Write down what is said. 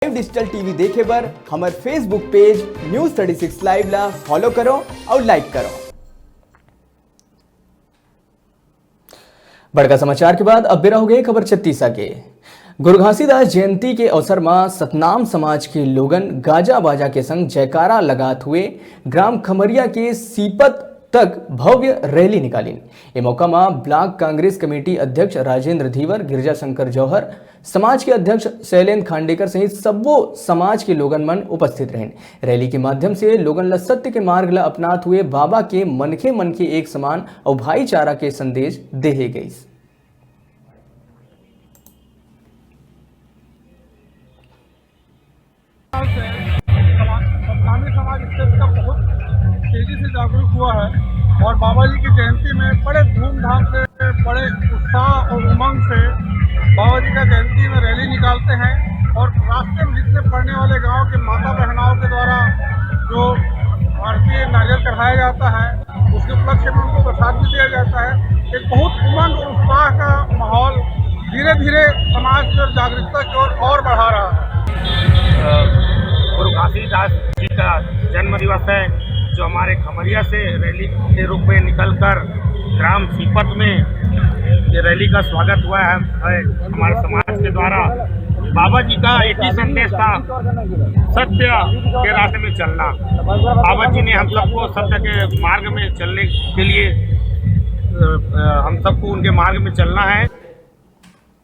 Live digital TV देखे बर हमार फेसबुक पेज न्यूज 36 लाइव ला फॉलो करो और लाइक करो। बड़का समाचार के बाद अब बेरा हो गए खबर 36 के। गुरु घासीदास जयंती के अवसर में सतनाम समाज के लोगन गाजा बाजा के संग जयकारा लगात हुए ग्राम खमरिया के सीपत तक भव्य रैली निकाली। ये मौका में ब्लॉक कांग्रेस कमेटी अध्यक्ष राजेंद्र धीवर, गिरजा शंकर जौहर, समाज के अध्यक्ष शैलेंद्र खांडेकर सहित सबो समाज के लोगन मन उपस्थित रहे। रैली के माध्यम से लोगन ला सत्य के मार्ग ला अपनात हुए बाबा के मन के एक समान और भाईचारा के संदेश देहे गई। समाज इस चीज का बहुत तेजी से जागरूक हुआ है और बाबा जी की जयंती में बड़े धूमधाम से, बड़े उत्साह और उमंग से बाबा जी का जयंती में रैली निकालते हैं और रास्ते में जितने पड़ने वाले गांव के माता बहनाओं के द्वारा जो भारतीय नारियल चढ़ाया जाता है उसके उपलक्ष्य में उनको प्रसाद भी दिया जाता है। एक बहुत उमंग और उत्साह का माहौल धीरे धीरे समाज की ओर जागरूकता की ओर और बढ़ा रहा है। गुरु घासीदास जी का जन्म दिवस है जो हमारे खमरिया से रैली के रूप में निकलकर ग्राम सीपत में ये रैली का स्वागत हुआ है हमारे समाज के द्वारा। बाबा जी का एक ही संदेश था, सत्य के रास्ते में चलना। बाबा जी ने हम सबको सत्य के मार्ग में चलने के लिए हम सबको उनके मार्ग में चलना है